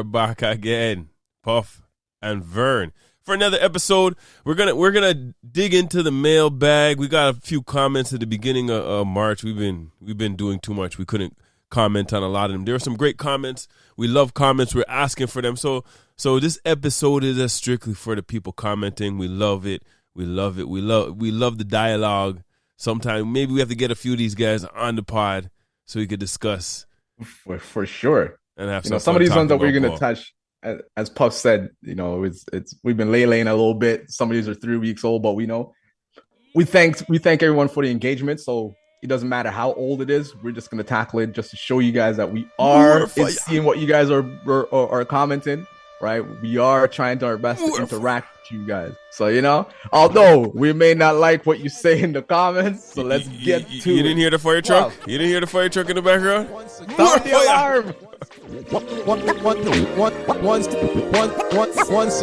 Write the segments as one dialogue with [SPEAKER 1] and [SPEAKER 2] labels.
[SPEAKER 1] are back again, Puff and Vern, for another episode. We're gonna dig into the mailbag. We got a few comments at the beginning of March. We've been doing too much. We couldn't comment on a lot of them. There were some great comments. We love comments. We're asking for them. So this episode is strictly for the people commenting. We love it. We love it. We love the dialogue. Sometimes maybe we have to get a few of these guys on the pod so we could discuss.
[SPEAKER 2] For sure.
[SPEAKER 1] And have
[SPEAKER 2] some of these ones that we're going to touch, as Puff said, it's we've been laying a little bit. Some of these are 3 weeks old, but we thank everyone for the engagement. So it doesn't matter how old it is. We're just going to tackle it just to show you guys that we are seeing what you guys are commenting. Right, we are trying to our best to interact with you guys. So although we may not like what you say in the comments, so let's get to it.
[SPEAKER 1] You didn't hear the fire truck? Wow. You didn't hear the fire truck in the background?
[SPEAKER 2] Start the alarm!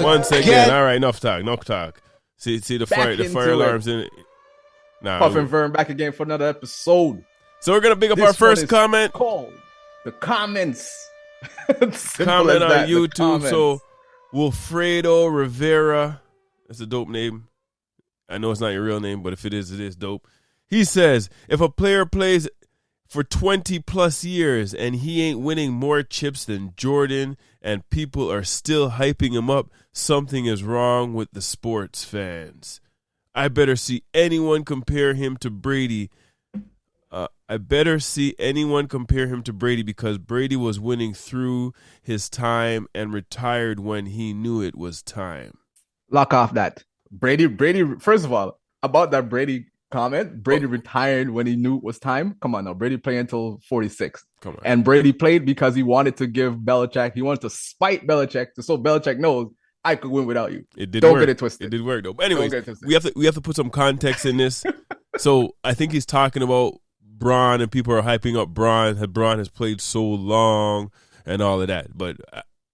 [SPEAKER 1] Once again. All right, enough talk. See the fire alarms in it. Nah,
[SPEAKER 2] Puff and Vern back again for another episode.
[SPEAKER 1] So we're gonna pick up our first comment.
[SPEAKER 2] Called the comments.
[SPEAKER 1] Comment on YouTube. So Wilfredo Rivera, that's a dope name. I know it's not your real name, but if it is dope. He says, if a player plays for 20 plus years and he ain't winning more chips than Jordan and people are still hyping him up, something is wrong with the sports fans. I better see anyone compare him to Brady. Because Brady was winning through his time and retired when he knew it was time.
[SPEAKER 2] Lock off that. Brady, first of all, about that Brady comment, Brady retired when he knew it was time. Come on now, Brady played until 46.
[SPEAKER 1] Come on.
[SPEAKER 2] And Brady played because he wanted to give Belichick, he wanted to spite Belichick so Belichick knows I could win without you.
[SPEAKER 1] It did
[SPEAKER 2] Don't
[SPEAKER 1] work.
[SPEAKER 2] Get it twisted.
[SPEAKER 1] It did work though. But anyways, we have to put some context in this. So I think he's talking about Braun, and people are hyping up Braun. Braun has played so long and all of that. But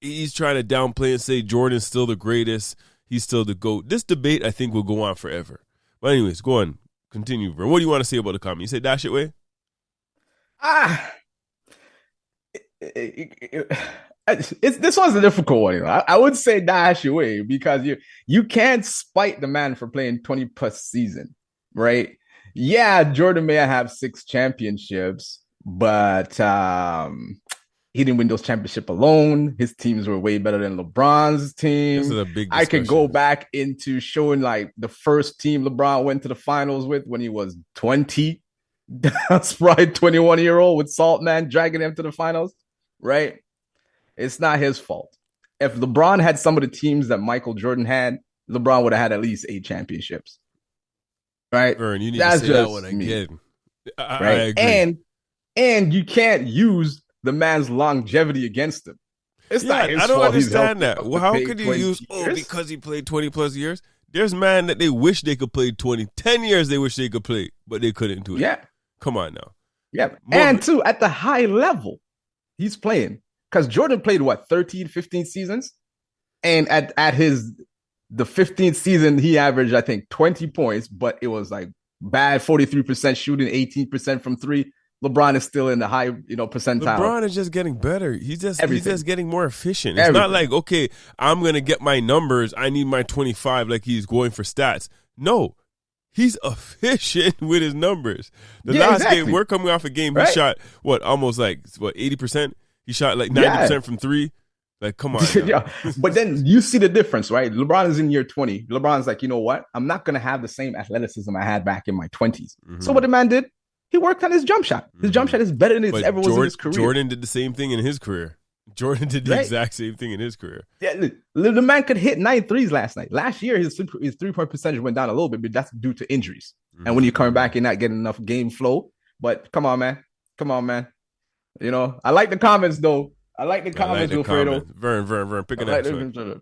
[SPEAKER 1] he's trying to downplay and say Jordan's still the greatest. He's still the GOAT. This debate, I think, will go on forever. But anyways, go on. Continue, bro. What do you want to say about the comment? You say dash it way?
[SPEAKER 2] This one's a difficult one. I would say dash away because you can't spite the man for playing 20 plus season, right? Yeah, Jordan may have 6 championships, but he didn't win those championships alone. His teams were way better than LeBron's team.
[SPEAKER 1] This is a big discussion.
[SPEAKER 2] I could go back into showing like the first team LeBron went to the finals with when he was 20. That's probably 21-year-old with Saltman dragging him to the finals, right? It's not his fault. If LeBron had some of the teams that Michael Jordan had, LeBron would have had at least 8 championships. Right,
[SPEAKER 1] Vern, you need to say that one again.
[SPEAKER 2] Right,
[SPEAKER 1] I agree.
[SPEAKER 2] And you can't use the man's longevity against him. It's not his fault.
[SPEAKER 1] I don't understand that. Well, how could you use because he played 20 plus years? There's man that they wish they could play 10 years. They wish they could play, but they couldn't do it.
[SPEAKER 2] Yeah,
[SPEAKER 1] come on now.
[SPEAKER 2] Yeah, and too at the high level, he's playing because Jordan played 13, 15 seasons, and at the 15th season, he averaged, I think, 20 points, but it was like bad 43% shooting, 18% from 3. LeBron is still in the high, percentile.
[SPEAKER 1] LeBron is just getting better. He's just getting more efficient. It's not like, okay, I'm going to get my numbers. I need my 25 like he's going for stats. No, he's efficient with his numbers. The last game, we're coming off a game, he shot, almost 80%? He shot like 90% from 3. Like, come on.
[SPEAKER 2] Yeah, but then you see the difference, right? LeBron is in year 20. LeBron's like, you know what? I'm not going to have the same athleticism I had back in my 20s. Mm-hmm. So what the man did, he worked on his jump shot. His jump shot is better than it ever was in his career.
[SPEAKER 1] Jordan did the same thing in his career. Jordan did the exact same thing in his career.
[SPEAKER 2] Yeah, the man could hit 9 threes last night. Last year, his 3-point percentage went down a little bit, but that's due to injuries. Mm-hmm. And when you're coming back, you're not getting enough game flow. But come on, man. I like the comments, though. I like the comments, Wilfredo.
[SPEAKER 1] Vern, pick an next one.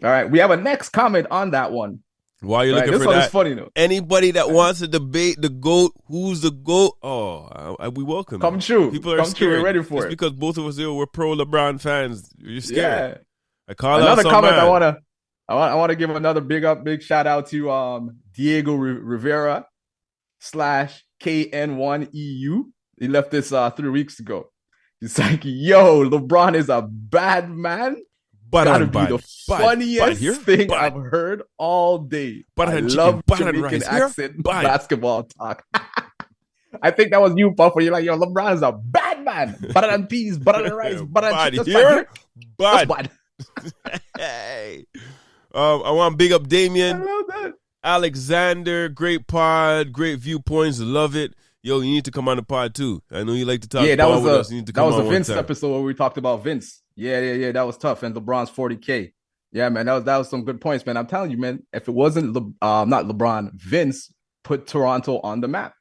[SPEAKER 2] All right, we have a next comment on that one.
[SPEAKER 1] While you're looking
[SPEAKER 2] for
[SPEAKER 1] that, this one
[SPEAKER 2] is funny though.
[SPEAKER 1] Anybody that wants to debate the GOAT, who's the GOAT? We welcome.
[SPEAKER 2] Come true.
[SPEAKER 1] People are scared.
[SPEAKER 2] We're ready for it.
[SPEAKER 1] Because both of us here, we're pro LeBron fans. You're scared.
[SPEAKER 2] Yeah.
[SPEAKER 1] I call
[SPEAKER 2] another
[SPEAKER 1] out
[SPEAKER 2] comment.
[SPEAKER 1] man.
[SPEAKER 2] I want to give another big shout out to Diego Rivera /KN1EU. He left this 3 weeks ago. He's like, yo, LeBron is a bad man.
[SPEAKER 1] But
[SPEAKER 2] Gotta
[SPEAKER 1] I'm
[SPEAKER 2] be
[SPEAKER 1] bad.
[SPEAKER 2] the funniest thing
[SPEAKER 1] Bad.
[SPEAKER 2] I've heard all day.
[SPEAKER 1] But
[SPEAKER 2] I
[SPEAKER 1] chicken,
[SPEAKER 2] love
[SPEAKER 1] but
[SPEAKER 2] Jamaican
[SPEAKER 1] rice
[SPEAKER 2] accent
[SPEAKER 1] bad.
[SPEAKER 2] basketball talk. I think that was you, Puff, where you're like, yo, LeBron is a bad man. Butter and peas, butter and rice, butter and chicken.
[SPEAKER 1] Here? Bad.
[SPEAKER 2] That's
[SPEAKER 1] bad. Hey. I want to big up Damien.
[SPEAKER 2] I love that.
[SPEAKER 1] Alexander, great pod, great viewpoints, love it. Yo, you need to come on the pod too. I know you like to talk.
[SPEAKER 2] Yeah, that was
[SPEAKER 1] with us. You need to
[SPEAKER 2] that
[SPEAKER 1] come
[SPEAKER 2] was
[SPEAKER 1] on
[SPEAKER 2] a Vince
[SPEAKER 1] one time.
[SPEAKER 2] episode where we talked about Vince. Yeah. That was tough. And LeBron's 40K. Yeah, man, that was some good points, man. I'm telling you, man. If it wasn't not LeBron, Vince put Toronto on the map.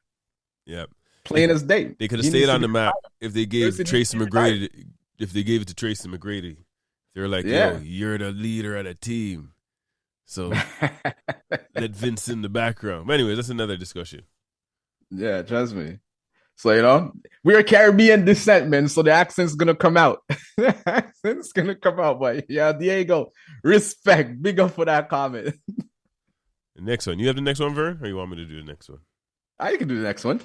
[SPEAKER 1] Yeah,
[SPEAKER 2] plain as day.
[SPEAKER 1] They could have stayed on the map if they gave Tracy McGrady. If they gave it to Tracy McGrady, they're like, yo, you're the leader of the team. So let Vince in the background. But anyways, that's another discussion.
[SPEAKER 2] Yeah, trust me. So, we're Caribbean descent, man. So the accent's going to come out. The accent's going to come out. But yeah, Diego, respect. Big up for that comment.
[SPEAKER 1] The next one. You have the next one, Vern? Or you want me to do the next one?
[SPEAKER 2] You can do the next one.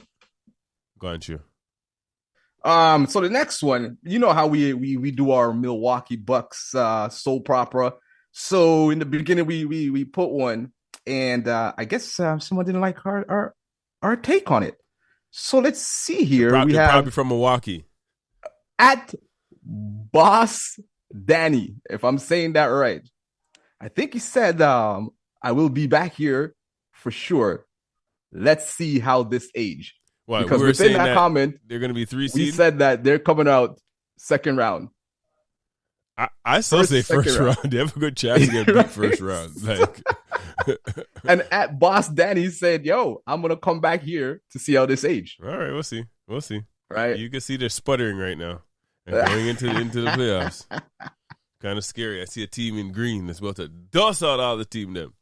[SPEAKER 1] Go on, you.
[SPEAKER 2] So the next one, you know how we do our Milwaukee Bucks soap opera. So in the beginning, we put one, and I guess someone didn't like our take on it. So let's see here.
[SPEAKER 1] We have probably from Milwaukee.
[SPEAKER 2] At Boss Danny, if I'm saying that right. I think he said, I will be back here for sure. Let's see how this age.
[SPEAKER 1] What,
[SPEAKER 2] because within that comment,
[SPEAKER 1] they're going to be 3 seed.
[SPEAKER 2] We said that they're coming out second round.
[SPEAKER 1] I still say first round. They have a good chance to get beat first round. Like,
[SPEAKER 2] and at Boss Danny said, yo, I'm going to come back here to see how this age.
[SPEAKER 1] All right, we'll see.
[SPEAKER 2] Right.
[SPEAKER 1] You can see they're sputtering right now and going into the playoffs. Kind of scary. I see a team in green that's about to dust out all the team them.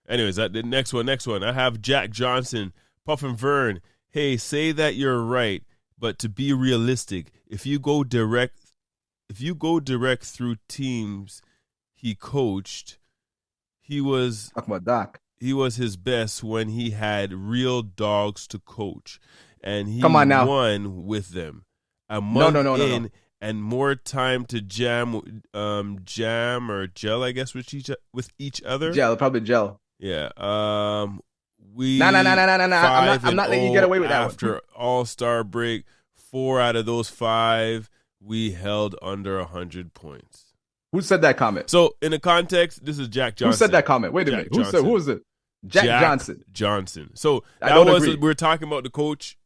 [SPEAKER 1] Anyways, the next one. I have Jack Johnson, Puff and Vern. Hey, say that you're right, but to be realistic, if you go direct through teams he coached, he was his best when he had real dogs to coach, and he won with them. A month in and more time to jam or gel, I guess, with each other.
[SPEAKER 2] Gel, probably gel.
[SPEAKER 1] Yeah.
[SPEAKER 2] No. I'm not letting you get away with that.
[SPEAKER 1] After All-Star break, 4 out of those 5 we held under 100 points.
[SPEAKER 2] Who said that comment?
[SPEAKER 1] So in the context, this is Jack Johnson.
[SPEAKER 2] Who said that comment? Wait a minute. Who was it? Jack
[SPEAKER 1] Johnson. So that was we're talking about the coach.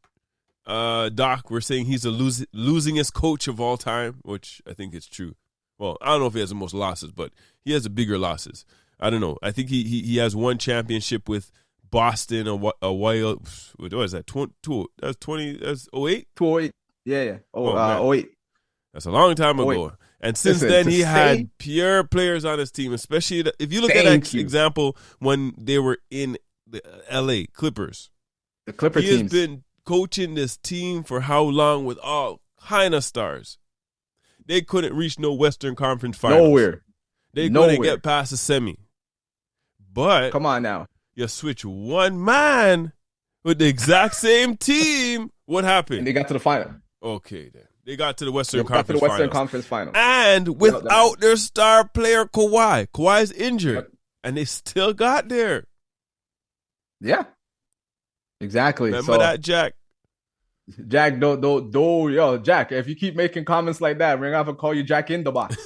[SPEAKER 1] Doc, we're saying he's a losingest coach of all time, which I think is true. Well, I don't know if he has the most losses, but he has the bigger losses. I don't know. I think he has one championship with Boston a while. What is that? That's 08?
[SPEAKER 2] 208. Yeah. 08.
[SPEAKER 1] That's a long time ago. And since then, he had pure players on his team, especially if you look at that example when they were in the L.A. Clippers.
[SPEAKER 2] The Clipper teams.
[SPEAKER 1] He has been coaching this team for how long with all kind of stars. They couldn't reach no Western Conference Finals.
[SPEAKER 2] Nowhere.
[SPEAKER 1] They couldn't get past the semi. But
[SPEAKER 2] come on now.
[SPEAKER 1] You switch one man with the exact same team. What happened?
[SPEAKER 2] And they got to the final.
[SPEAKER 1] Okay, then. They got to the Western Conference
[SPEAKER 2] Finals.
[SPEAKER 1] And without their star player, Kawhi. Kawhi's injured. And they still got there.
[SPEAKER 2] Yeah. Exactly.
[SPEAKER 1] Remember that, Jack?
[SPEAKER 2] Jack, yo, Jack, if you keep making comments like that, we're going to have to call you Jack in the box.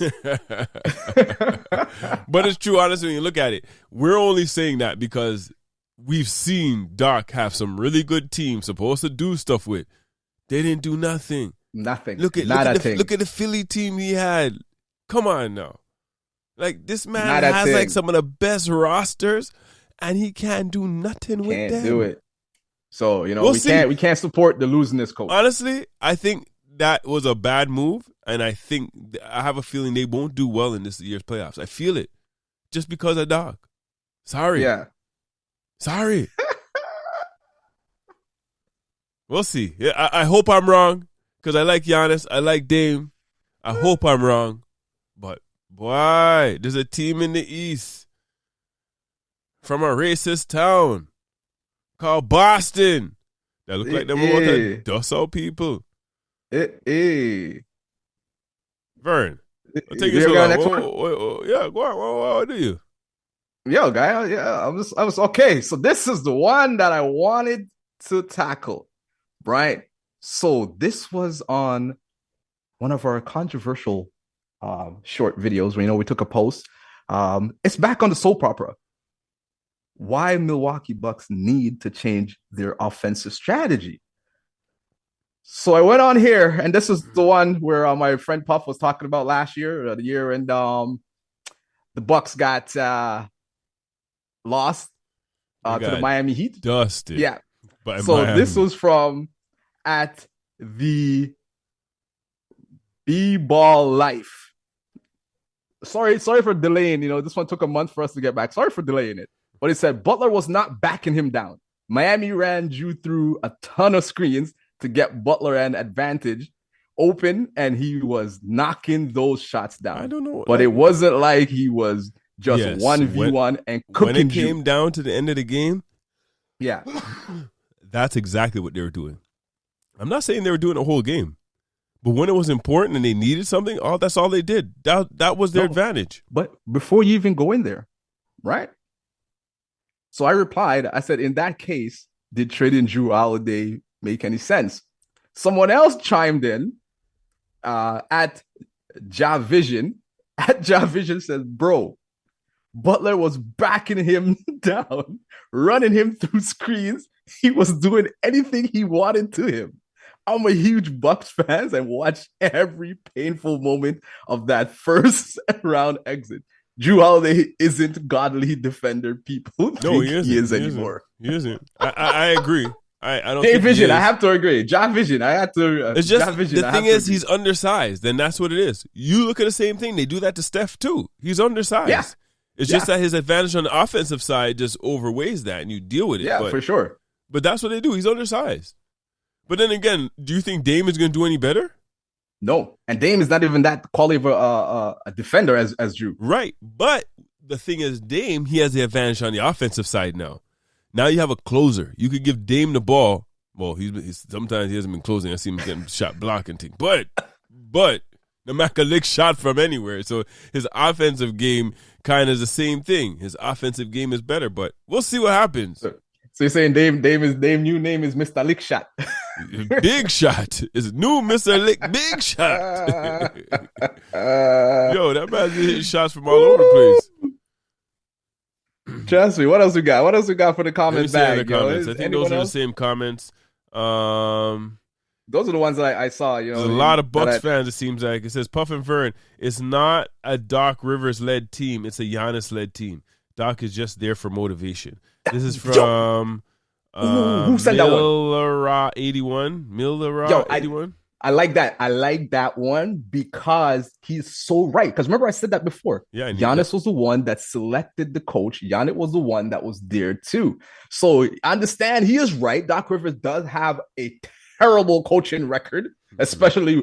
[SPEAKER 1] But it's true, honestly, when you look at it. We're only saying that because we've seen Doc have some really good teams supposed to do stuff with. They didn't do nothing.
[SPEAKER 2] Nothing.
[SPEAKER 1] Look at the Philly team he had. Come on now. Like, this man has like some of the best rosters, and he can't do nothing with them.
[SPEAKER 2] Can't do it. So, we can't support the losingest coach.
[SPEAKER 1] Honestly, I think that was a bad move, and I have a feeling they won't do well in this year's playoffs. I feel it. Just because of Doc. Sorry.
[SPEAKER 2] Yeah.
[SPEAKER 1] Sorry. We'll see. Yeah, I hope I'm wrong, because I like Giannis. I like Dame. I hope I'm wrong. But, boy, there's a team in the East from a racist town called Boston that look like they want to dust out people. Vern, I'll take you
[SPEAKER 2] You
[SPEAKER 1] so
[SPEAKER 2] got
[SPEAKER 1] long.
[SPEAKER 2] next one?
[SPEAKER 1] Yeah, go on. What do you?
[SPEAKER 2] Yo, guy, yeah, I was okay. So this is the one that I wanted to tackle, right? So this was on one of our controversial short videos where we took a post. It's back on the soap opera. Why Milwaukee Bucks need to change their offensive strategy. So I went on here, and this is the one where my friend Puff was talking about last year, the year and the Bucks got lost to the Miami Heat.
[SPEAKER 1] Dusted.
[SPEAKER 2] Yeah.
[SPEAKER 1] So Miami.
[SPEAKER 2] This was from at the B-Ball Life. Sorry for delaying. This one took a month for us to get back. Sorry for delaying it. But he said Butler was not backing him down. Miami ran Drew through a ton of screens to get Butler an advantage open, and he was knocking those shots down.
[SPEAKER 1] I don't know.
[SPEAKER 2] But it wasn't like he was just 1v1 and cooking.
[SPEAKER 1] When it came down to the end of the game,
[SPEAKER 2] yeah,
[SPEAKER 1] that's exactly what they were doing. I'm not saying they were doing the whole game, but when it was important and they needed something, that's all they did. That was their advantage.
[SPEAKER 2] But before you even go in there, right? So I replied, I said, in that case, did trading Drew Holiday make any sense? Someone else chimed in at Javision. At Javision says, bro, Butler was backing him down, running him through screens. He was doing anything he wanted to him. I'm a huge Bucks fan and watched every painful moment of that first round exit. Drew Holiday isn't godly defender people think he is anymore.
[SPEAKER 1] He isn't. I agree. I don't.
[SPEAKER 2] Jay Vision, I have to agree. John Vision, I have to.
[SPEAKER 1] It's just the thing is he's undersized, and that's what it is. You look at the same thing. They do that to Steph too. He's undersized.
[SPEAKER 2] Yeah.
[SPEAKER 1] It's just that his advantage on the offensive side just overweighs that, and you deal with it.
[SPEAKER 2] Yeah, for sure.
[SPEAKER 1] But that's what they do. He's undersized. But then again, do you think Dame is going to do any better?
[SPEAKER 2] No, and Dame is not even that quality of a defender as Drew.
[SPEAKER 1] Right, but the thing is, Dame, he has the advantage on the offensive side now. Now you have a closer. You could give Dame the ball. Well, he's sometimes he hasn't been closing. I see him getting shot blocking things. But the Macalick shot from anywhere. So his offensive game kind of is the same thing. His offensive game is better, but we'll see what happens.
[SPEAKER 2] So you're saying Dame new name is Mr. Lick Shot.
[SPEAKER 1] Big Shot. It's new Mr. Lick Big Shot. Yo, that man's hitting shots from all over the
[SPEAKER 2] place. Trust me. What else we got? What else we got for the comment bag?
[SPEAKER 1] Comments. I think those are the same comments.
[SPEAKER 2] Those are the ones that I saw.
[SPEAKER 1] There's a lot of Bucks fans, it seems like. It says, Puff and Vern, it's not a Doc Rivers-led team. It's a Giannis-led team. Doc is just there for motivation. This is from
[SPEAKER 2] who sent that one?
[SPEAKER 1] Milera 81.
[SPEAKER 2] I like that. I like that one because he's so right. Because remember, I said that before.
[SPEAKER 1] Yeah,
[SPEAKER 2] Giannis was the one that selected the coach. Giannis was the one that was there too. So I understand he is right. Doc Rivers does have a terrible coaching record, especially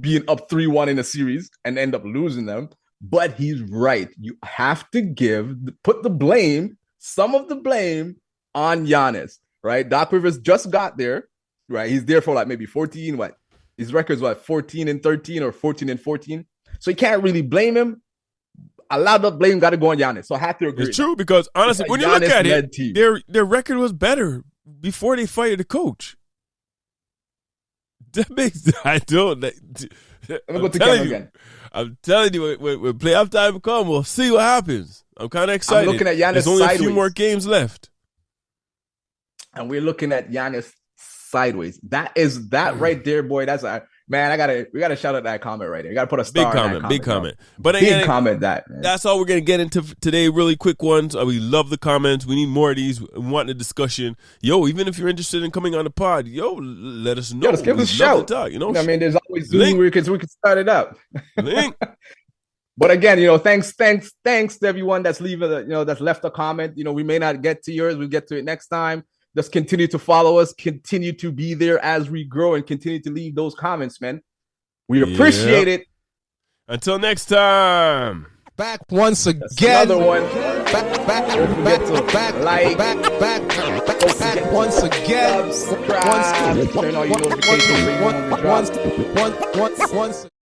[SPEAKER 2] being up 3-1 in a series and end up losing them. But he's right. You have to put the blame, some of the blame on Giannis, right? Doc Rivers just got there, right? He's there for like maybe 14, his record's 14-13 or 14-14. So you can't really blame him. A lot of blame got to go on Giannis. So I have to agree.
[SPEAKER 1] It's true because honestly, when you look at it, their record was better before they fired the coach. That makes
[SPEAKER 2] Let me go to Kevin again.
[SPEAKER 1] I'm telling you, when playoff time comes, we'll see what happens. I'm kind of excited.
[SPEAKER 2] I'm looking at Giannis
[SPEAKER 1] There's only
[SPEAKER 2] sideways.
[SPEAKER 1] a few more games left.
[SPEAKER 2] And we're looking at Giannis sideways. That right there, boy. That's man. We gotta shout out that comment right there. You gotta put a star.
[SPEAKER 1] Big comment.
[SPEAKER 2] But again, comment man.
[SPEAKER 1] That's all we're gonna get into today. Really quick ones. We love the comments. We need more of these. We want the discussion. Yo, even if you're interested in coming on the pod, let us know.
[SPEAKER 2] Yo, let's give us a shout.
[SPEAKER 1] Talk,
[SPEAKER 2] I mean, there's always Zoom where we can start it up.
[SPEAKER 1] Link.
[SPEAKER 2] But again, thanks to everyone that's that's left a comment. We may not get to yours. We'll get to it next time. Just continue to follow us, continue to be there as we grow, and continue to leave those comments, man. We appreciate it.
[SPEAKER 1] Until next time.
[SPEAKER 3] Back once again.
[SPEAKER 2] That's another one. once again, subscribe, turn on your notifications.